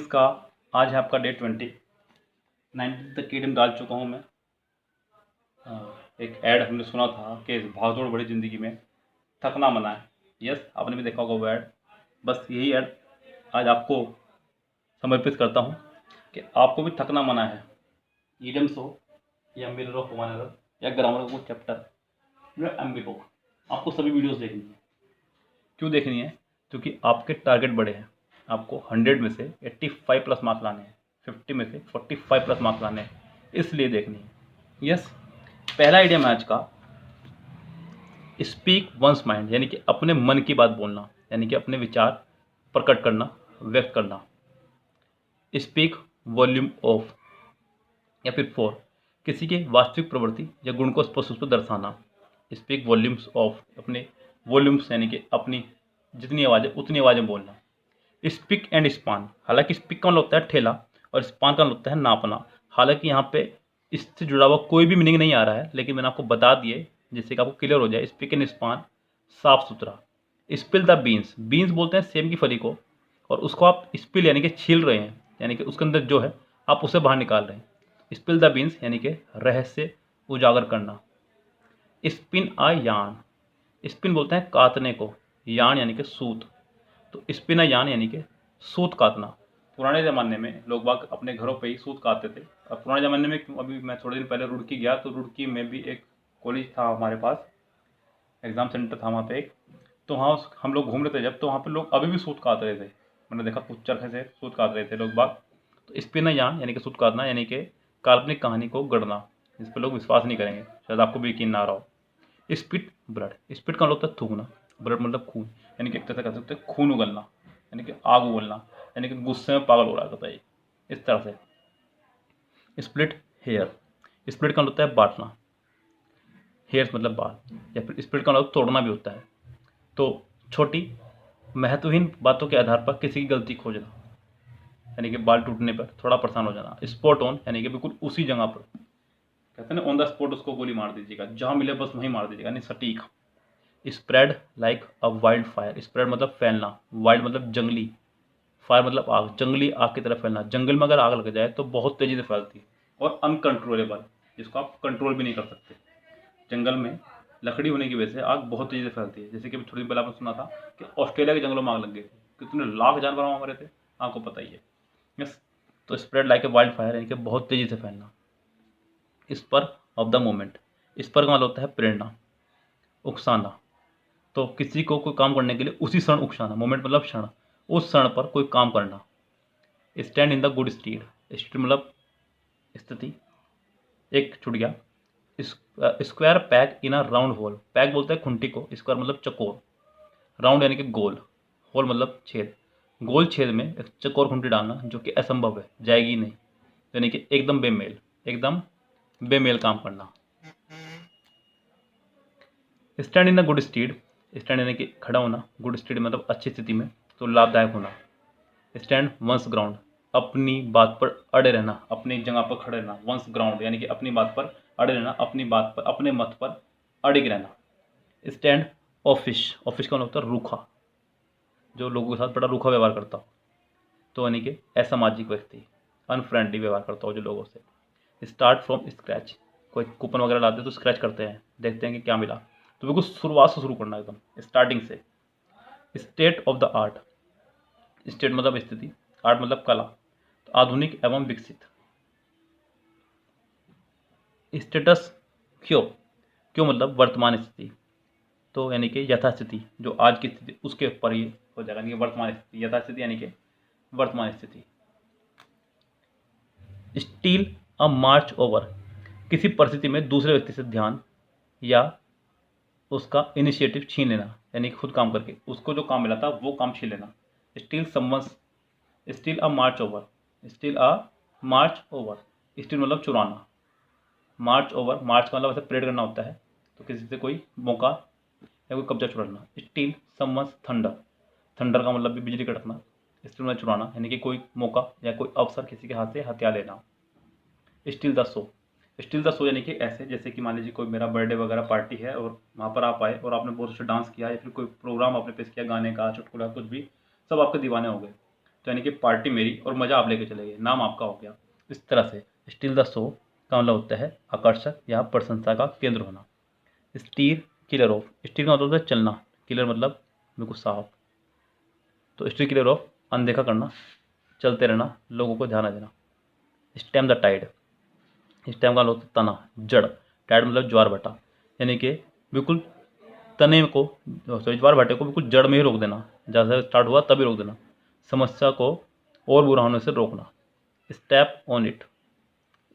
Readings का आज है आपका डे 20। 19 तक की रीडिंग डाल चुका हूँ मैं। एक ऐड हमने सुना था कि इस भागदौड़ भरी ज़िंदगी में थकना मना है। यस, आपने भी देखा होगा वो ऐड। बस यही ऐड आज आपको समर्पित करता हूँ कि आपको भी थकना मना है। ईडियम्स हो या मिरर ऑफ वन अनदर या ग्रामर का चैप्टर या एमबी बुक, आपको सभी वीडियोस देखनी है। क्यों देखनी है? क्योंकि आपके टारगेट बड़े हैं। आपको 100 में से 85 प्लस मार्क्स लाने हैं, 50 में से 45 प्लस मार्क्स लाने हैं, इसलिए देखनी है। यस, पहला आइडिया है आज का, स्पीक वंस माइंड, यानी कि अपने मन की बात बोलना, यानी कि अपने विचार प्रकट करना, व्यक्त करना। स्पीक वॉल्यूम ऑफ, या फिर 4, किसी के वास्तविक प्रवृत्ति या गुण को स्पष्ट रूप से दर्शाना। स्पीक वॉल्यूम्स ऑफ, अपने वॉल्यूम्स यानी कि अपनी जितनी आवाज़ है उतनी आवाज़ें बोलना। स्पिक एंड स्पान, हालांकि स्पिक का मतलब होता है ठेला और स्पान का मतलब होता है नापना। हालांकि यहाँ पे इससे जुड़ा हुआ कोई भी मीनिंग नहीं आ रहा है, लेकिन मैंने आपको बता दिए जिससे कि आपको क्लियर हो जाए। स्पिक एंड स्पान, साफ सुथरा। स्पिल द बीन्स, बीन्स बोलते हैं सेम की फली को, और उसको आप स्पिल यानी कि छील रहे हैं, यानी कि उसके अंदर जो है आप उसे बाहर निकाल रहे हैं। स्पिल द बीन्स यानी कि रहस्य उजागर करना। स्पिन आ यान, स्पिन बोलते हैं काटने को, यान यानी कि सूत, तो स्पिन आ यान यानी कि सूत काटना। पुराने ज़माने में लोग बाग अपने घरों पे ही सूत काटते थे। अब पुराने ज़माने में क्यों, अभी मैं थोड़े दिन पहले रुड़की गया तो रुड़की में भी एक कॉलेज था हमारे पास, एग्ज़ाम सेंटर था वहाँ पे एक, तो वहाँ हम लोग घूम रहे थे जब, तो वहाँ पे लोग अभी भी सूत काट रहे थे। मैंने देखा कुछ चरखे से सूत काट रहे थे लोग बाग। तो स्पिन यान यानी कि सूत काटना, यानी कि काल्पनिक कहानी को गढ़ना, जिस पर लोग विश्वास नहीं करेंगे, शायद आपको भी यकीन ना आ रहा हो। स्पिट ब्लड, स्पिट का मतलब होता है थूकना, ब्लड मतलब खून, यानी कि एक तरह से कह सकते हैं खून उगलना, यानी कि आग उगलना, यानी कि गुस्से में पागल हो रहा होता है इस तरह से। स्प्लिट हेयर, स्प्लिट का मतलब होता है बांटना, हेयर्स मतलब बाल, या फिर स्प्लिट का मतलब तोड़ना भी होता है। तो छोटी महत्वहीन बातों के आधार पर किसी की गलती खोजना, यानी कि बाल टूटने पर थोड़ा परेशान हो जाना। स्पॉट ऑन, यानी कि बिल्कुल उसी जगह पर, कहते हैं ना ऑन द स्पॉट उसको गोली मार दीजिएगा, जहाँ मिले बस वहीं मार दीजिएगा, यानी सटीक। स्प्रेड लाइक अ वाइल्ड फायर, स्प्रेड मतलब फैलना, वाइल्ड मतलब जंगली, फायर मतलब आग, जंगली आग की तरफ फैलना। जंगल में अगर आग लग जाए तो बहुत तेजी से फैलती है, और अनकंट्रोलेबल, जिसको आप कंट्रोल भी नहीं कर सकते। जंगल में लकड़ी होने की वजह से आग बहुत तेजी से फैलती है। जैसे कि थोड़ी देर पहले आपने सुना था कि ऑस्ट्रेलिया के जंगलों में आग लग गई थी, कितने लाख जानवर वहाँ मरे थे, आपको पता ही है। यस, तो spread like a wild fire यानी कि बहुत तेजी से फैलना। Spur of the moment, spur का मतलब होता है प्रेरणा, उकसाना। तो किसी को कोई काम करने के लिए उसी क्षण उकसाना, मोमेंट मतलब क्षण, उस क्षण पर कोई काम करना। Stand in the good stead, stead मतलब स्थिति, एक छूट गया। स्क्वायर पैक इन अ राउंड होल, पैक बोलते हैं खुंटी को, स्क्वायर मतलब चकोर, राउंड यानी कि गोल, होल मतलब छेद। गोल छेद में एक चकोर खुंटी डालना जो कि असंभव है, जाएगी नहीं, यानी कि एकदम बेमेल, एकदम बेमेल काम करना। Stand in the good stead, stand यानी कि खड़ा होना, गुड स्टीड मतलब अच्छी स्थिति में, तो लाभदायक होना। स्टैंड वंस ग्राउंड, अपनी बात पर अड़े रहना, अपनी जगह पर खड़े रहना। वंस ग्राउंड यानी कि अपनी बात पर अड़े रहना, अपनी बात पर, अपने मत पर अड़िग रहना। स्टैंड ऑफिस, ऑफिस का मतलब होता है रूखा, जो लोगों के साथ बड़ा रूखा व्यवहार करता हो, तो यानी कि असामाजिक व्यक्ति, अनफ्रेंडली व्यवहार करता हो जो लोगों से। स्टार्ट फ्रॉम स्क्रैच, कोई कूपन वगैरह लाते हैं तो स्क्रैच करते हैं, देखते हैं कि क्या मिला, तो बिल्कुल शुरुआत से शुरू करना, एकदम स्टार्टिंग से। State of the art, state मतलब स्थिति, आर्ट मतलब कला, तो आधुनिक एवं विकसित। स्टेटस क्यों, क्यों मतलब वर्तमान स्थिति, तो यानी कि यथास्थिति, जो आज की स्थिति उसके ऊपर ही हो जाएगा, यानी कि वर्तमान स्थिति, यथास्थिति यानी कि वर्तमान स्थिति। स्टील अ मार्च ओवर, किसी परिस्थिति में दूसरे व्यक्ति से ध्यान या उसका इनिशिएटिव छीन लेना, यानी कि खुद काम करके उसको जो काम मिला था वो काम छीन लेना। स्टील समवंस, स्टील अ मार्च ओवर, स्टील अ मार्च ओवर, स्टील मतलब चुराना, मार्च ओवर, मार्च का मतलब ऐसे परेड करना होता है, तो किसी से कोई मौका या कोई कब्जा छुड़ाना। स्टील समवंस थंडर, थंडर का मतलब भी बिजली कड़कना, स्टील मतलब चुराना, यानी कि कोई मौका या कोई अवसर किसी के हाथ से हथिया लेना। Steel the show, steel the show यानी कि ऐसे, जैसे कि मान लीजिए कोई मेरा बर्थडे वगैरह पार्टी है और वहाँ पर आप आए और आपने बहुत अच्छा डांस किया, या फिर कोई प्रोग्राम आपने पेश किया गाने का, चुटकुला, कुछ भी, सब आपके दीवाने हो गए, तो यानी कि पार्टी मेरी और मज़ा आप लेके चले गए, नाम आपका हो गया। इस तरह से स्टील द शो का मतलब होता है आकर्षक या प्रशंसा का केंद्र होना। स्टीर किलर ऑफ, स्टीर का मतलब होता है चलना, किलर मतलब बिल्कुल साफ, तो स्टीर किलर ऑफ अनदेखा करना, चलते रहना, लोगों को ध्यान न देना। स्टेम द टाइड, स्टेम का मतलब होता है तना, जड़, टाइड मतलब ज्वार भाटा, यानी कि बिल्कुल तने को, सॉरी ज्वार भाटे को बिल्कुल जड़ में ही रोक देना, जहाँ से स्टार्ट हुआ तभी रोक देना। समस्या को और बुरा होने से रोकना। स्टेप ऑन इट,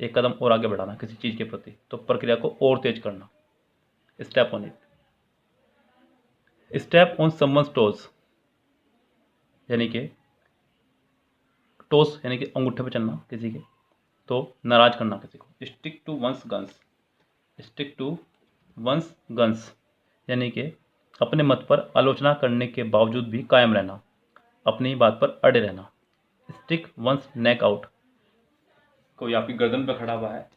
एक कदम और आगे बढ़ाना किसी चीज़ के प्रति, तो प्रक्रिया को और तेज करना। Step on it. Step on someone's toes, यानी कि टोस यानी कि अंगूठे पे चलना किसी के, तो नाराज करना किसी को। Stick to one's guns, stick to one's guns यानी कि अपने मत पर आलोचना करने के बावजूद भी कायम रहना, अपनी बात पर अड़े रहना। स्टिक वंस नेक आउट, कोई आपकी गर्दन पर खड़ा हुआ है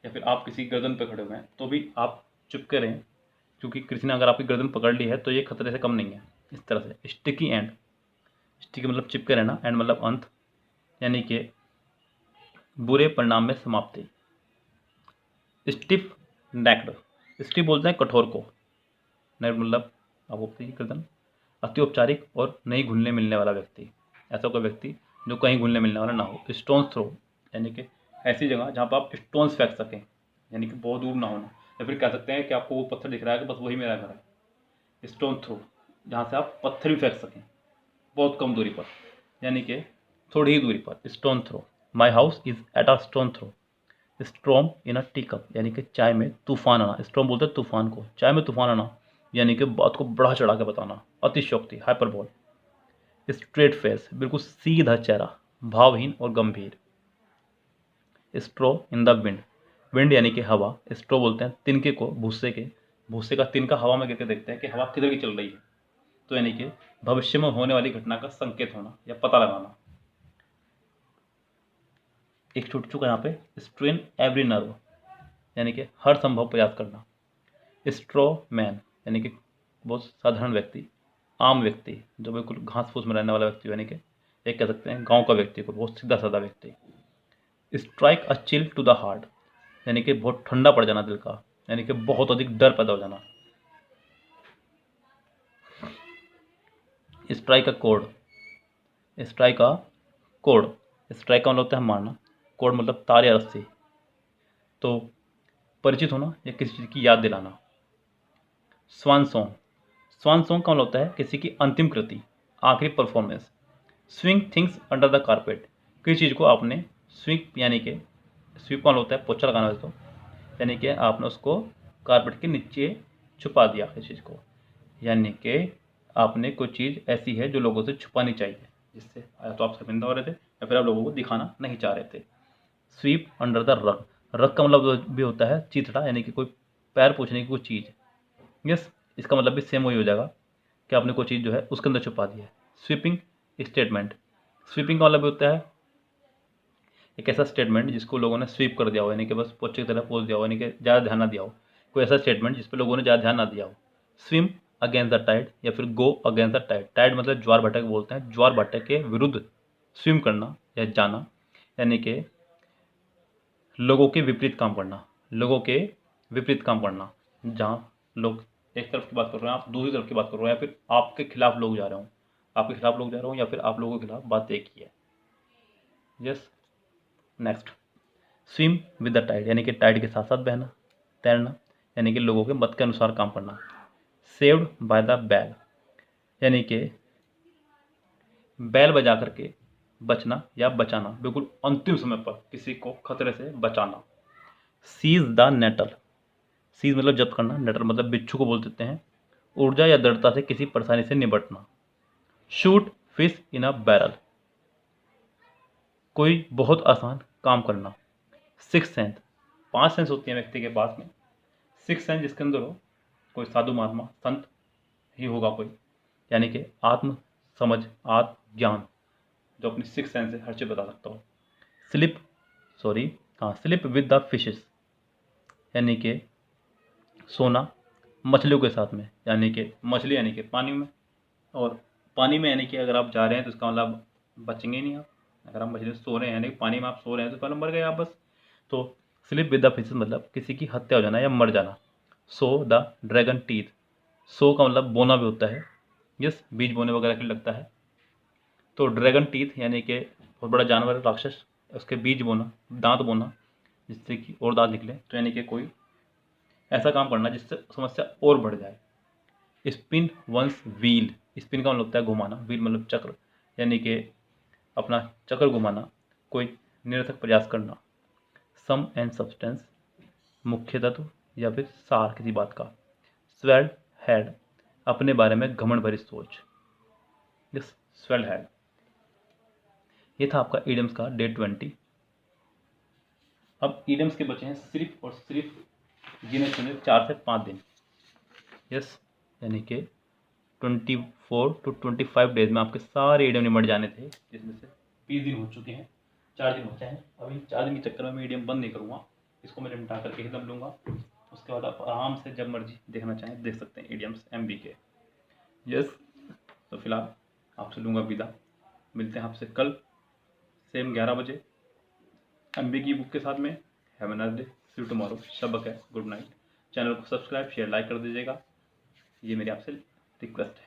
या फिर आप किसी गर्दन पर खड़े हुए हैं तो भी आप चुपके रहें, क्योंकि किसी ने अगर आपकी गर्दन पकड़ ली है तो ये खतरे से कम नहीं है। इस तरह से स्टिकी एंड, स्टिकी मतलब चिपके रहना, एंड मतलब अंत, यानी कि बुरे परिणाम में समाप्ति। स्टिफ नेक्ड, स्टिफ बोलते हैं कठोर को, नेक्ड मतलब आप गर्दन। अति औपचारिक और नहीं घुलने मिलने वाला व्यक्ति, ऐसा कोई व्यक्ति जो कहीं घुलने मिलने वाला ना हो। स्टोन थ्रो, यानी कि ऐसी जगह जहाँ पर आप स्टोन्स फेंक सकें, यानी कि बहुत दूर ना होना, या फिर कह सकते हैं कि आपको वो पत्थर दिख रहा है कि बस वही मेरा घर है। स्टोन थ्रो, जहाँ से आप पत्थर भी फेंक सकें बहुत कम दूरी पर, यानी कि थोड़ी ही दूरी पर। Stone throw. My house is at a stone throw. Storm in a tea cup, यानी कि चाय में तूफान आना। स्ट्रॉम बोलते हैं तूफान को, चाय में तूफान आना यानी कि बात को बढ़ा चढ़ा के बताना, अतिशयोक्ति, हाइपरबोल। स्ट्रेट फेस, बिल्कुल सीधा चेहरा, भावहीन और गंभीर। स्ट्रो इन द विंड, विंड यानी कि हवा, स्ट्रो बोलते हैं तिनके को, भूसे के, भूसे का तिनका हवा में गिरके देखते हैं कि हवा किधर की चल रही है, तो यानी कि भविष्य में होने वाली घटना का संकेत होना या पता लगाना। एक छूट चुका यहाँ पे, स्ट्रेन एवरी नर्व, यानी कि हर संभव प्रयास करना। स्ट्रॉ मैन, यानी कि बहुत साधारण व्यक्ति, आम व्यक्ति, जो बिल्कुल घास फूस में रहने वाला व्यक्ति, यानी कि एक कह सकते हैं गांव का व्यक्ति को, बहुत सीधा साधा व्यक्ति। Strike a chill to the heart, यानी कि बहुत ठंडा पड़ जाना दिल का, यानी कि बहुत अधिक डर पैदा हो जाना। Strike a code, strike a code, strike का मतलब होता है मारना, कोड मतलब तार या रस्सी, तो परिचित होना या किसी चीज़ की याद दिलाना। स्वान सॉन्ग, स्वान सॉन्ग का मतलब होता है किसी की अंतिम कृति, आखिरी performance. Swing things under the carpet, किसी चीज़ को आपने स्विंग, यानी कि स्वीप का मतलब होता है पोछा लगाना वैसे तो, यानी कि आपने उसको कारपेट के नीचे छुपा दिया किसी चीज़ को, यानी कि आपने कोई चीज़ ऐसी है जो लोगों से छुपानी चाहिए, जिससे या तो आप शर्मिंदा हो रहे थे या फिर आप लोगों को दिखाना नहीं चाह रहे थे। स्वीप अंडर द रग, रग का मतलब भी होता है चीथड़ा, यानी कि कोई पैर पोछने की कोई चीज़। यस, इसका मतलब भी सेम वही हो जाएगा कि आपने कोई चीज़ जो है उसके अंदर छुपा दी है। स्वीपिंग स्टेटमेंट, स्वीपिंग का मतलब भी होता है एक ऐसा स्टेटमेंट जिसको लोगों ने स्वीप कर दिया हो, यानी कि बस पोछे की तरह पोछ दिया हो, यानी कि ज़्यादा ध्यान ना दिया हो, कोई ऐसा स्टेटमेंट जिस पर लोगों ने ज़्यादा ध्यान ना दिया हो। स्विम अगेंस्ट द टाइड या फिर go against the tide, tide मतलब ज्वार भाटे को बोलते हैं, ज्वार भाटे के विरुद्ध स्विम करना या जाना, यानी कि लोगों के विपरीत काम करना, लोगों के विपरीत काम करना, जहाँ लोग एक तरफ की बात कर रहे हैं आप दूसरी तरफ की बात कर रहे हो, या फिर आपके खिलाफ लोग जा रहे हो, आपके खिलाफ लोग जा रहे हो, या फिर आप लोगों के खिलाफ बात एक ही है। Yes, next. Swim with the tide, यानी कि टाइड के साथ साथ बहना, तैरना, यानी कि लोगों के मत के अनुसार काम करना। सेव्ड बाय द बैल, यानी कि बैल बजा करके बचना या बचाना, बिल्कुल अंतिम समय पर किसी को खतरे से बचाना। सीज द नेटल, सीज मतलब जब्त करना, नेटल मतलब बिच्छू को बोल देते हैं। ऊर्जा या दृढ़ता से किसी परेशानी से निपटना। Shoot fish in a barrel, कोई बहुत आसान काम करना। सिक्स सेंस, 5 सेंस होती हैं व्यक्ति के पास में। सिक्स सेंस जिसके अंदर हो, कोई साधु महात्मा संत ही होगा कोई, यानी कि आत्म समझ, आत्म ज्ञान, जो अपनी सिक्स सेंस से हर चीज़ बता सकता हो। Slip, slip with the fishes, यानी कि सोना मछलियों के साथ में, यानी कि मछली यानी कि पानी में, और पानी में यानी कि अगर आप जा रहे हैं तो इसका मतलब बचेंगे ही नहीं आप। अगर हम मछली सो रहे हैं यानी कि पानी में आप सो रहे हैं तो पहले मर गए आप बस। तो स्लिप विद द फिशेस मतलब किसी की हत्या हो जाना या मर जाना। सो द ड्रैगन टीथ, सो का मतलब बोना भी होता है, यस, बीज बोने वगैरह के लिए लगता है। तो ड्रैगन टीथ यानी कि बहुत बड़ा जानवर है, राक्षस, उसके बीज बोना, दांत बोना, जिससे कि और दांत निकले, तो यानी कि कोई ऐसा काम करना जिससे समस्या और बढ़ जाए। स्पिन वंस व्हील, स्पिन का मतलब होता है घुमाना, व्हील मतलब चक्र, यानी कि अपना चक्र घुमाना, कोई निरर्थक प्रयास करना। सम एंड सब्सटेंस, मुख्य तत्व या फिर सार किसी बात का। स्वेल्ड हेड, अपने बारे में घमंड भरी सोच, यस, स्वेल्ड हेड। ये था आपका ईडियम्स का डे 20। अब ईडियम्स के बचे हैं सिर्फ और सिर्फ गिने चुने 4 से 5 दिन, यस, यानी कि 24 to 25 डेज में आपके सारे ईडियम निमट जाने थे, जिसमें से 20 दिन हो चुके हैं, 4 दिन बचे हैं। अभी 4 दिन के चक्कर में मैं ईडियम बंद नहीं करूँगा, इसको मैं निपटा करके ही दम लूँगा। उसके बाद आप आराम से जब मर्जी देखना चाहें देख सकते हैं ईडियम्स MB के, यस। तो फिलहाल आपसे लूँगा विदा, मिलते हैं आपसे कल सेम 11 बजे MB की बुक के साथ में। Have a nice day, see you tomorrow, शब है, गुड नाइट। चैनल को सब्सक्राइब शेयर लाइक कर दीजिएगा, ये मेरी आपसे रिक्वेस्ट है।